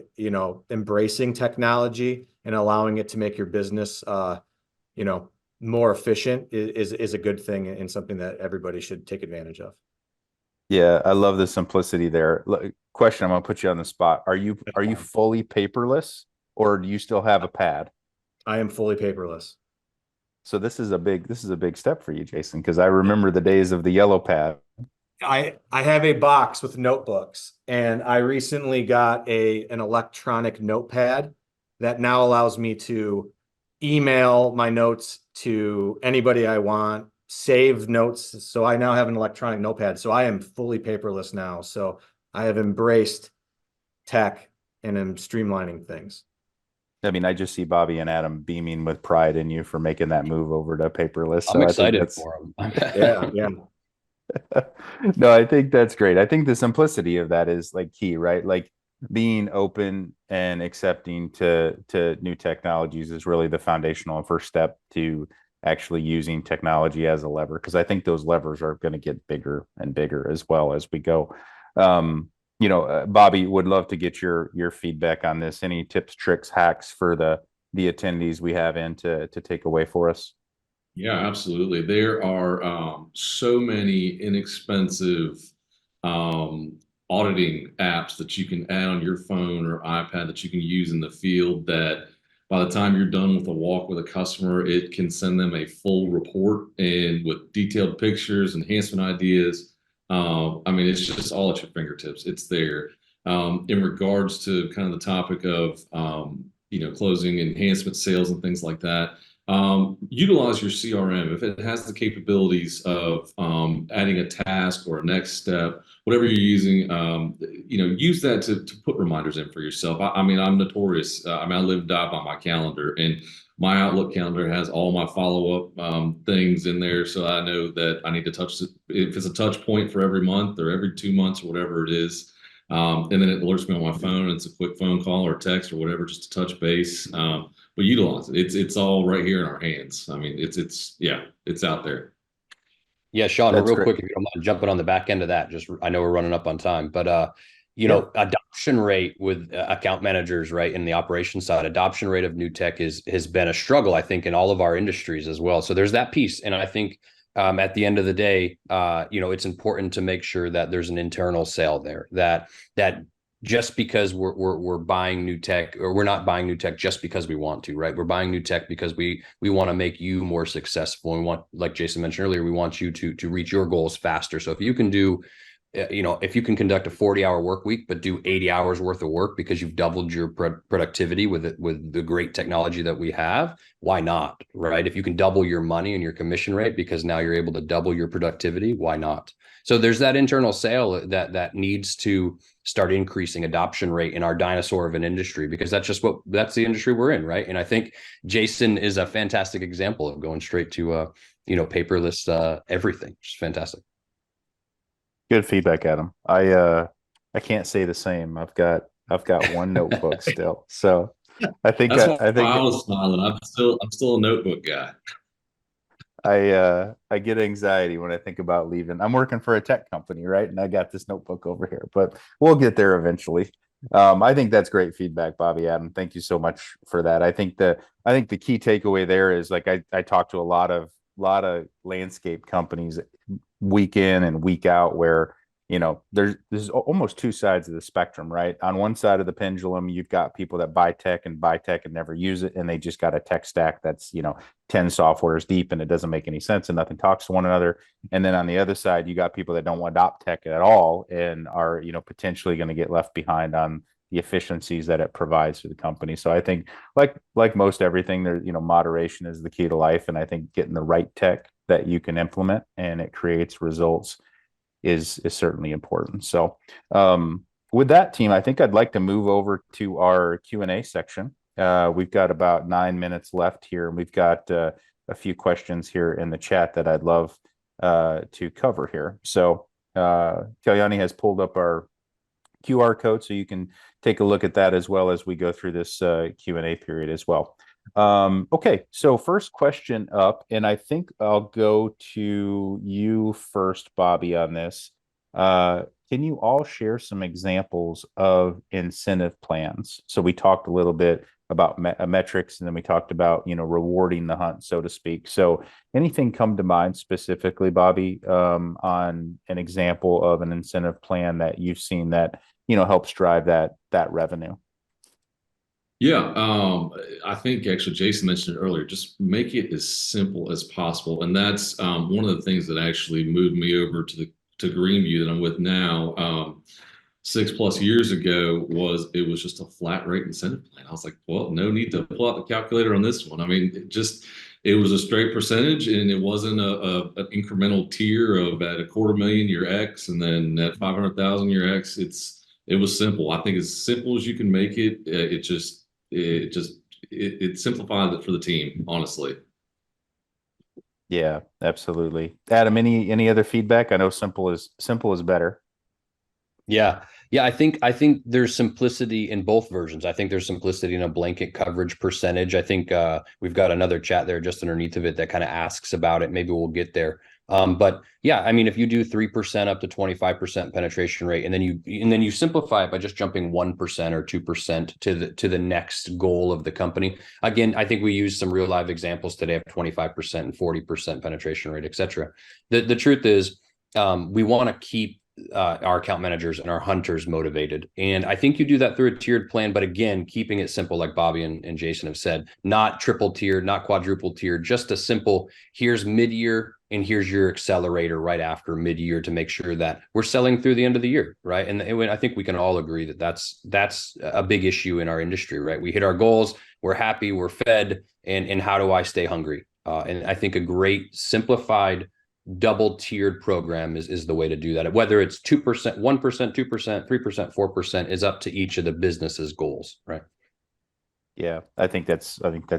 embracing technology and allowing it to make your business, more efficient is a good thing and something that everybody should take advantage of. Yeah, I love the simplicity there. Question, I'm gonna put you on the spot. Are you fully paperless, or do you still have a pad? I am fully paperless. So this is a big step for you, Jason, because I remember the days of the yellow pad. I have a box with notebooks, and I recently got an electronic notepad that now allows me to email my notes to anybody I want, save notes. So I now have an electronic notepad. So I am fully paperless now. So I have embraced tech and am streamlining things. I mean, I just see Bobby and Adam beaming with pride in you for making that move over to paperless. So I'm I think excited for them. Yeah. No, I think that's great. I think the simplicity of that is like key, right? Like being open and accepting to new technologies is really the foundational and first step to actually using technology as a lever, because I think those levers are going to get bigger and bigger as well as we go. Bobby, would love to get your feedback on this. Any tips, tricks, hacks for the attendees we have in to take away for us? Yeah, absolutely. There are so many inexpensive auditing apps that you can add on your phone or iPad that you can use in the field that by the time you're done with a walk with a customer, it can send them a full report and with detailed pictures, enhancement ideas. I mean, it's just all at your fingertips. It's there. In regards to kind of the topic of, closing enhancement sales and things like that, utilize your CRM. If it has the capabilities of adding a task or a next step, whatever you're using, use that to put reminders in for yourself. I mean, I'm notorious. I live and die by my calendar, and my Outlook calendar has all my follow-up things in there. So I know that I need to touch it. If it's a touch point for every month or every 2 months or whatever it is. And then it alerts me on my phone. It's a quick phone call or text or whatever, just to touch base. But utilize it. It's all right here in our hands. I mean, it's out there. Yeah, Shawn, That's real great. quick, if you don't mind jumping on the back end of that, I know we're running up on time, but adoption rate with account managers, right, in the operations side, adoption rate of new tech has been a struggle, I think, in all of our industries as well. So there's that piece, and I think at the end of the day, it's important to make sure that there's an internal sale there, that just because we're buying new tech, or we're not buying new tech just because we want to, right? We're buying new tech because we want to make you more successful. We want, like Jason mentioned earlier, we want you to reach your goals faster. So if you can do if you can conduct a 40-hour work week, but do 80 hours worth of work because you've doubled your productivity with it, with the great technology that we have, why not, right? If you can double your money and your commission rate because now you're able to double your productivity, why not? So there's that internal sale that needs to start increasing adoption rate in our dinosaur of an industry, because that's the industry we're in, right? And I think Jason is a fantastic example of going straight to paperless everything. Just fantastic. Good feedback, Adam. I can't say the same. I've got one notebook still. So That's why I think I was smiling. I'm still a notebook guy. I get anxiety when I think about leaving. I'm working for a tech company, right? And I got this notebook over here, but we'll get there eventually. I think that's great feedback, Bobby. Adam, thank you so much for that. I think the key takeaway there is, like, I talk to a lot of landscape companies week in and week out, where there's almost two sides of the spectrum, right? On one side of the pendulum, you've got people that buy tech and never use it, and they just got a tech stack that's 10 softwares deep, and it doesn't make any sense, and nothing talks to one another. And then on the other side, you got people that don't adopt tech at all and are potentially going to get left behind on the efficiencies that it provides to the company. So I think, like most everything, there moderation is the key to life, and I think getting the right tech that you can implement and it creates results is certainly important. So with that, team, I think I'd like to move over to our Q&A section. We've got about 9 minutes left here, and we've got a few questions here in the chat that I'd love to cover here. So Kalyani has pulled up our QR code, so you can take a look at that as well as we go through this Q&A period as well. Okay, so first question up, and I think I'll go to you first, Bobby, on this. Can you all share some examples of incentive plans? So we talked a little bit about metrics, and then we talked about rewarding the hunt, so to speak. So anything come to mind specifically, Bobby, on an example of an incentive plan that you've seen that helps drive that revenue? Yeah, I think actually Jason mentioned it earlier. Just make it as simple as possible, and that's one of the things that actually moved me over to GreenView that I'm with now. 6+ years ago, it was just a flat rate incentive plan. I was like, well, no need to pull out the calculator on this one. I mean, it was a straight percentage, and it wasn't an incremental tier of at $250,000 your X, and then at 500,000 your X. It was simple. I think as simple as you can make it, it simplifies it for the team, honestly. Yeah, absolutely. Adam, any other feedback? I know simple is better. Yeah. I think there's simplicity in both versions. I think there's simplicity in a blanket coverage percentage. I think we've got another chat there just underneath of it that kind of asks about it. Maybe we'll get there. But yeah, I mean, if you do 3% up to 25% penetration rate, and then you simplify it by just jumping 1% or 2% to the next goal of the company. Again, I think we use some real live examples today of 25% and 40% penetration rate, et cetera. The truth is, we want to keep our account managers and our hunters motivated. And I think you do that through a tiered plan, but again, keeping it simple, like Bobby and Jason have said, not triple tiered, not quadruple tiered, just a simple, here's mid-year and here's your accelerator right after mid-year to make sure that we're selling through the end of the year, right? And I think we can all agree that that's a big issue in our industry, right? We hit our goals, we're happy, we're fed, and how do I stay hungry? And I think a great simplified double tiered program is the way to do that. Whether it's 2%, 1%, 2%, 3%, 4% is up to each of the business's goals, right? Yeah, I think that's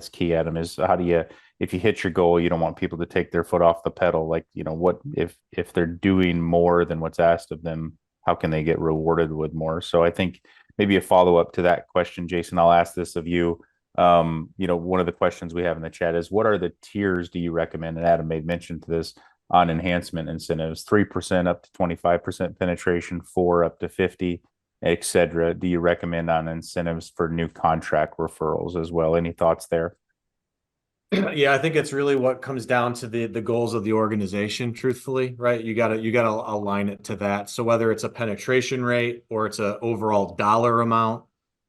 key, Adam, is how do you, if you hit your goal, you don't want people to take their foot off the pedal. Like, what if they're doing more than what's asked of them, how can they get rewarded with more? So I think maybe a follow-up to that question, Jason, I'll ask this of you. One of the questions we have in the chat is, what are the tiers do you recommend? And Adam made mention to this on enhancement incentives: 3% up to 25% penetration, 4 up to 50, etc. Do you recommend on incentives for new contract referrals as well? Any thoughts there? Yeah, I think it's really what comes down to the goals of the organization, truthfully, right? You gotta align it to that. So whether it's a penetration rate or it's an overall dollar amount,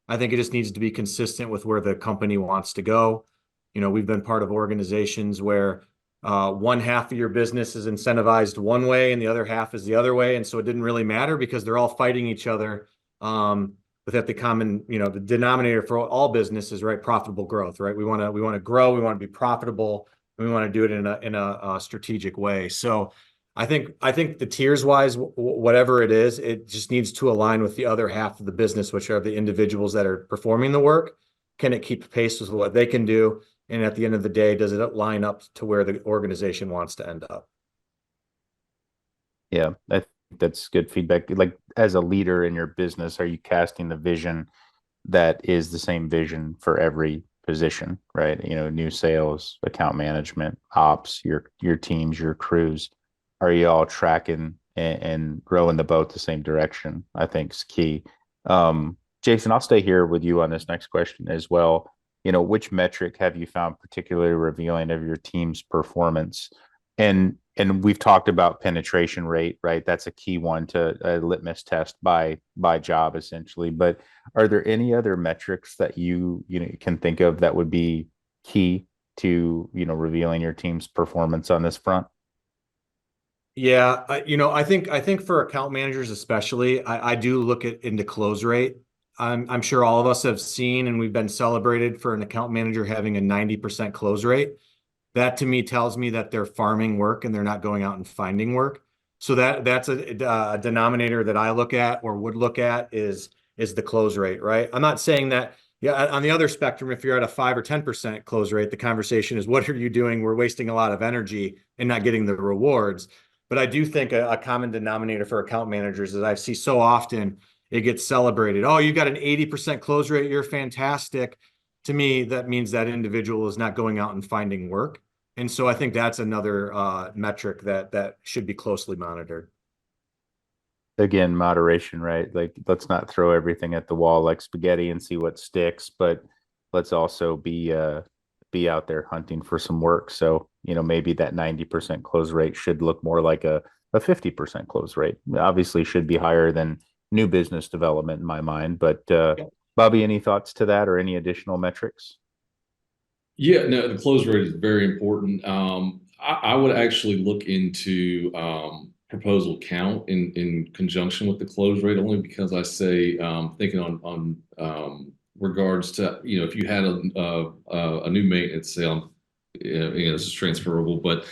I think it just needs to be consistent with where the company wants to go. We've been part of organizations where one half of your business is incentivized one way and the other half is the other way. And so it didn't really matter because they're all fighting each other. But that the common, the denominator for all businesses, right? Profitable growth, right? We want to grow, we want to be profitable, and we want to do it in a strategic way. So I think the tiers wise, whatever it is, it just needs to align with the other half of the business, which are the individuals that are performing the work. Can it keep pace with what they can do? And at the end of the day, does it line up to where the organization wants to end up? Yeah, I think that's good feedback. Like as a leader in your business, are you casting the vision that is the same vision for every position, right? New sales, account management, ops, your teams, your crews. Are you all tracking and rowing the boat the same direction? I think is key. Jason, I'll stay here with you on this next question as well. Which metric have you found particularly revealing of your team's performance? And we've talked about penetration rate, right? That's a key one to a litmus test by job essentially. But are there any other metrics that you can think of that would be key to revealing your team's performance on this front? Yeah, I think for account managers especially, I do look into close rate. I'm sure all of us have seen and we've been celebrated for an account manager having a 90% close rate. That to me tells me that they're farming work and they're not going out and finding work. So that's a denominator that I look at or would look at is the close rate, right? I'm not saying that, yeah, on the other spectrum, if you're at a 5 or 10% close rate, the conversation is what are you doing? We're wasting a lot of energy and not getting the rewards. But I do think a common denominator for account managers is I see so often it gets celebrated. Oh, you got an 80% close rate. You're fantastic. To me, that means that individual is not going out and finding work. And so I think that's another metric that should be closely monitored. Again, moderation, right? Like let's not throw everything at the wall like spaghetti and see what sticks, but let's also be out there hunting for some work. So, maybe that 90% close rate should look more like a 50% close rate. Obviously should be higher than new business development in my mind. But Yeah. Bobby, any thoughts to that or any additional metrics? Yeah, no, the close rate is very important. I would actually look into proposal count in conjunction with the close rate, only because I say thinking on regards to if you had a new maintenance sale, this is transferable, but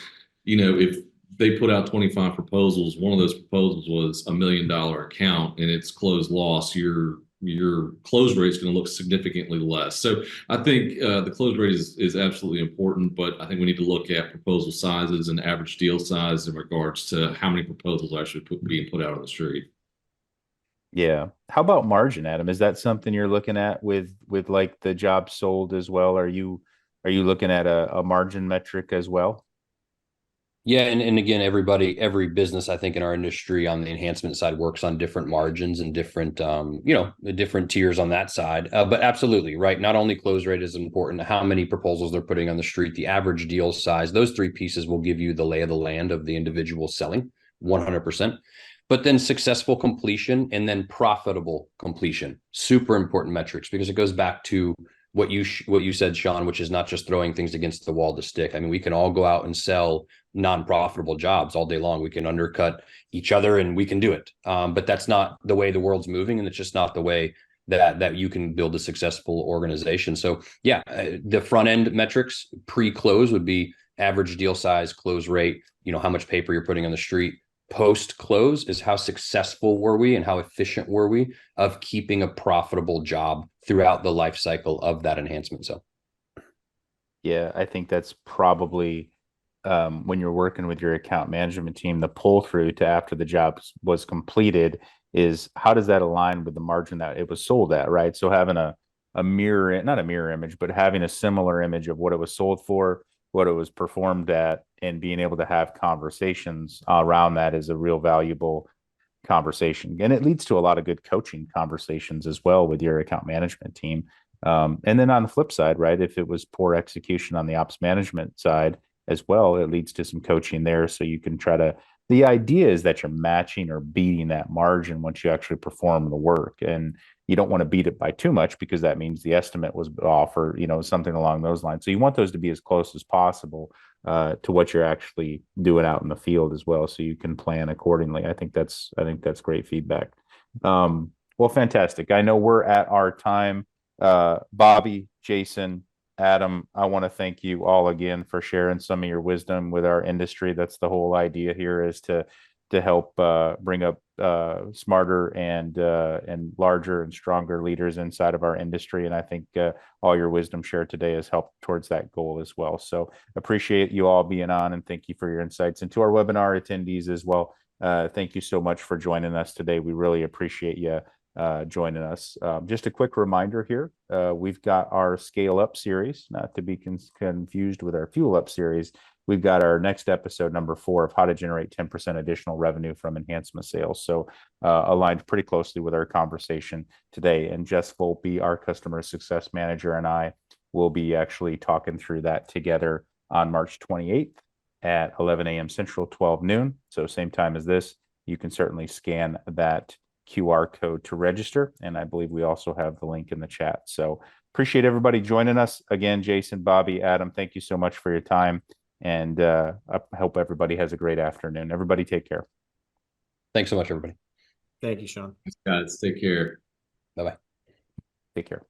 if they put out 25 proposals, one of those proposals was $1 million account and it's closed loss, your close rate is going to look significantly less. So I think the close rate is absolutely important, but I think we need to look at proposal sizes and average deal size in regards to how many proposals actually being put out on the street. Yeah. How about margin, Adam? Is that something you're looking at with like the job sold as well? Are you looking at a margin metric as well? Yeah, and again, every business I think in our industry on the enhancement side works on different margins and different different tiers on that side. But absolutely, right. Not only close rate is important, how many proposals they're putting on the street, the average deal size, those three pieces will give you the lay of the land of the individual selling 100%. But then successful completion and then profitable completion, super important metrics because it goes back to what you said, Shawn, which is not just throwing things against the wall to stick. I mean, we can all go out and sell non-profitable jobs all day long. We can undercut each other and we can do it. But that's not the way the world's moving. And it's just not the way that you can build a successful organization. So yeah, the front end metrics pre-close would be average deal size, close rate, how much paper you're putting on the street. Post close is how successful were we and how efficient were we of keeping a profitable job throughout the life cycle of that enhancement. So Yeah, I think that's probably when you're working with your account management team, the pull through to after the job was completed is how does that align with the margin that it was sold at, right? So having a mirror, not a mirror image, but having a similar image of what it was sold for, what it was performed at, and being able to have conversations around that is a real valuable conversation. And it leads to a lot of good coaching conversations as well with your account management team. And then on the flip side, right, if it was poor execution on the ops management side as well, it leads to some coaching there. So you can try to, the idea is that you're matching or beating that margin once you actually perform the work. And you don't want to beat it by too much because that means the estimate was off or, something along those lines. So you want those to be as close as possible to what you're actually doing out in the field as well, so you can plan accordingly. I think that's great feedback. Well, fantastic. I know we're at our time. Bobby, Jason, Adam, I want to thank you all again for sharing some of your wisdom with our industry. That's the whole idea here, is to help bring up smarter and larger and stronger leaders inside of our industry. And I think all your wisdom shared today has helped towards that goal as well. So appreciate you all being on, and thank you for your insights. And to our webinar attendees as well, thank you so much for joining us today. We really appreciate you joining us. Just a quick reminder here, we've got our Scale Up series, not to be confused with our Fuel Up series. We've got our next episode, number 4, of how to generate 10% additional revenue from enhancement sales. So aligned pretty closely with our conversation today. And Jess Volpe, our customer success manager, and I will be actually talking through that together on March 28th at 11 a.m. Central, 12 noon. So same time as this. You can certainly scan that QR code to register. And I believe we also have the link in the chat. So appreciate everybody joining us. Again, Jason, Bobby, Adam, thank you so much for your time. And I hope everybody has a great afternoon. Everybody take care. Thanks so much, everybody. Thank you, Shawn. Guys, take care. Bye-bye. Take care.